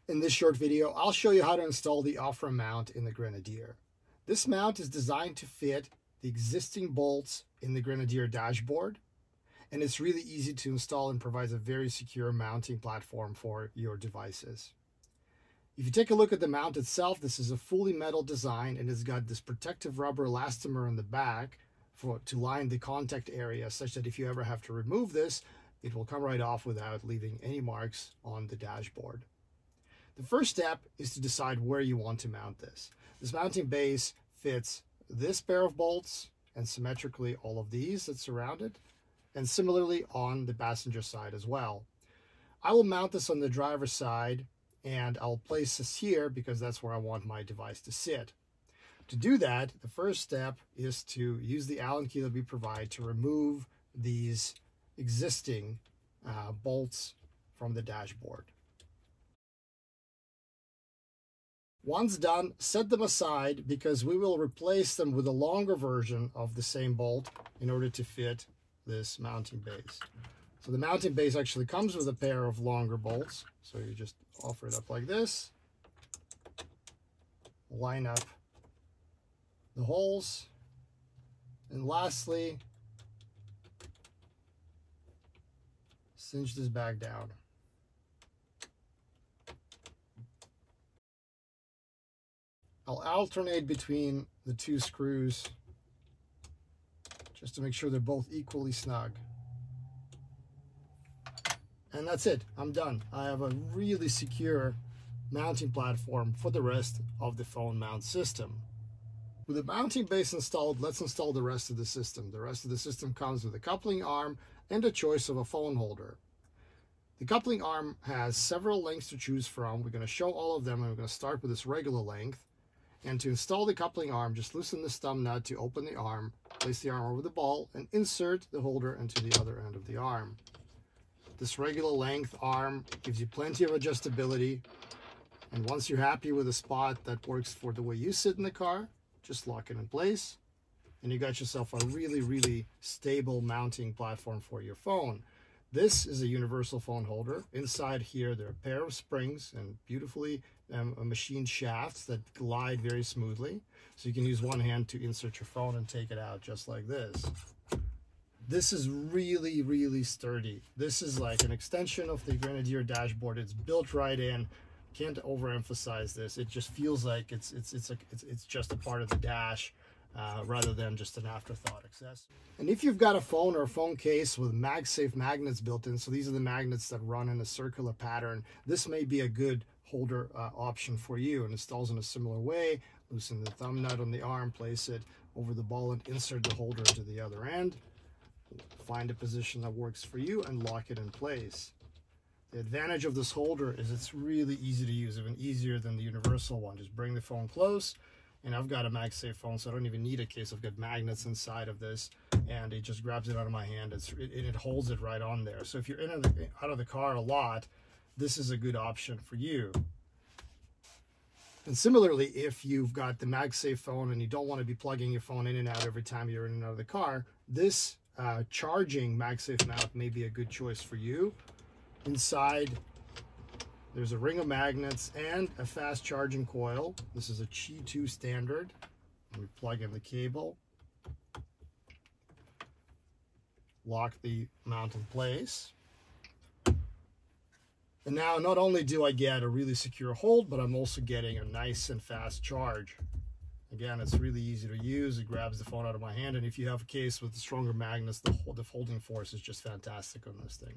In this short video, I'll show you how to install the OFFROAM mount in the Grenadier. This mount is designed to fit the existing bolts in the Grenadier dashboard, and it's really easy to install and provides a very secure mounting platform for your devices. If you take a look at the mount itself, this is a fully metal design, and it's got this protective rubber elastomer in the back to line the contact area, such that if you ever have to remove this, it will come right off without leaving any marks on the dashboard. The first step is to decide where you want to mount this. This mounting base fits this pair of bolts and symmetrically all of these that surround it, and similarly on the passenger side as well. I will mount this on the driver's side, and I'll place this here because that's where I want my device to sit. To do that, the first step is to use the Allen key that we provide to remove these existing bolts from the dashboard. Once done, set them aside because we will replace them with a longer version of the same bolt in order to fit this mounting base. So the mounting base actually comes with a pair of longer bolts. So you just offer it up like this, line up the holes, and lastly, cinch this back down. I'll alternate between the two screws just to make sure they're both equally snug. And that's it, I'm done. I have a really secure mounting platform for the rest of the phone mount system. With the mounting base installed, let's install the rest of the system. The rest of the system comes with a coupling arm and a choice of a phone holder. The coupling arm has several lengths to choose from. We're going to show all of them, and we're going to start with this regular length. And to install the coupling arm, just loosen this thumb nut to open the arm, place the arm over the ball, and insert the holder into the other end of the arm. This regular length arm gives you plenty of adjustability, and once you're happy with a spot that works for the way you sit in the car, just lock it in place, and you got yourself a really, really stable mounting platform for your phone. This is a universal phone holder. Inside here, there are a pair of springs and beautifully machined shafts that glide very smoothly. So you can use one hand to insert your phone and take it out just like this. This is really, really sturdy. This is like an extension of the Grenadier dashboard. It's built right in. Can't overemphasize this. It just feels like it's just a part of the dash. Rather than just an afterthought accessory. And if you've got a phone or a phone case with MagSafe magnets built in, so these are the magnets that run in a circular pattern, this may be a good holder option for you. And installs in a similar way. Loosen the thumb nut on the arm, place it over the ball, and insert the holder to the other end. Find a position that works for you and lock it in place. The advantage of this holder is it's really easy to use, even easier than the universal one. Just bring the phone close. And I've got a MagSafe phone, so I don't even need a case. I've got magnets inside of this, and it just grabs it out of my hand. It holds it right on there. So if you're out of the car a lot, this is a good option for you. And similarly, if you've got the MagSafe phone and you don't want to be plugging your phone in and out every time you're in and out of the car, this charging MagSafe mount may be a good choice for you. Inside, there's a ring of magnets and a fast charging coil. This is a Qi 2 standard. We plug in the cable, lock the mount in place. And now not only do I get a really secure hold, but I'm also getting a nice and fast charge. Again, it's really easy to use. It grabs the phone out of my hand, and if you have a case with stronger magnets, the holding force is just fantastic on this thing.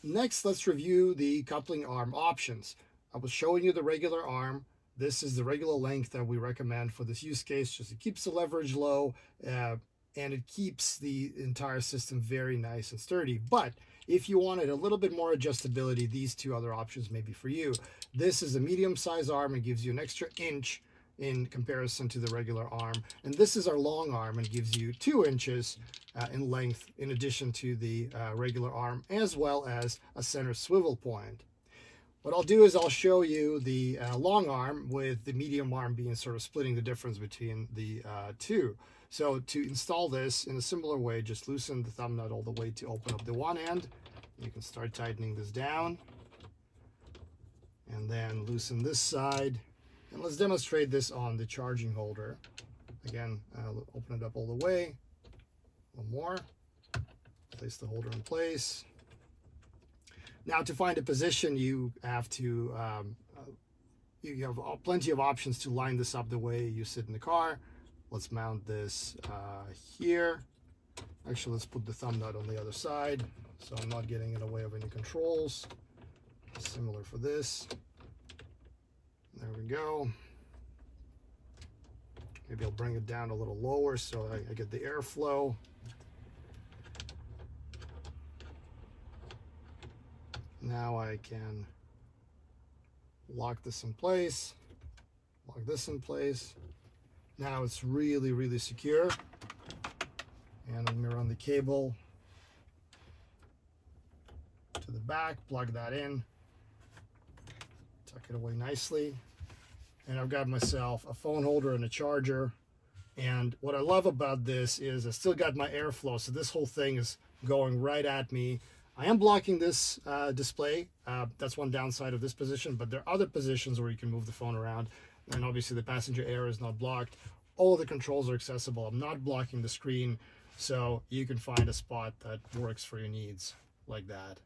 Next, let's review the coupling arm options. I was showing you the regular arm. This is the regular length that we recommend for this use case. Just it keeps the leverage low, and it keeps the entire system very nice and sturdy. But if you wanted a little bit more adjustability, these two other options may be for you. This is a medium-sized arm and gives you an extra inch in comparison to the regular arm. And this is our long arm and gives you 2 inches in length in addition to the regular arm, as well as a center swivel point. What I'll do is I'll show you the long arm with the medium arm being sort of splitting the difference between the two. So to install this in a similar way, just loosen the thumb nut all the way to open up the one end. You can start tightening this down. And then loosen this side. And let's demonstrate this on the charging holder. Again, I'll open it up all the way. One more. Place the holder in place. Now, to find a position, you have to you have plenty of options to line this up the way you sit in the car. Let's mount this here. Actually, let's put the thumb nut on the other side so I'm not getting in the way of any controls. Similar for this. There we go. Maybe I'll bring it down a little lower so I get the airflow. Now I can lock this in place, lock this in place. Now it's really, really secure. And let me run the cable to the back, plug that in, tuck it away nicely. And I've got myself a phone holder and a charger. And what I love about this is I still got my airflow, so this whole thing is going right at me. I am blocking this display. That's one downside of this position, but there are other positions where you can move the phone around. And obviously the passenger air is not blocked. All of the controls are accessible. I'm not blocking the screen, so you can find a spot that works for your needs like that.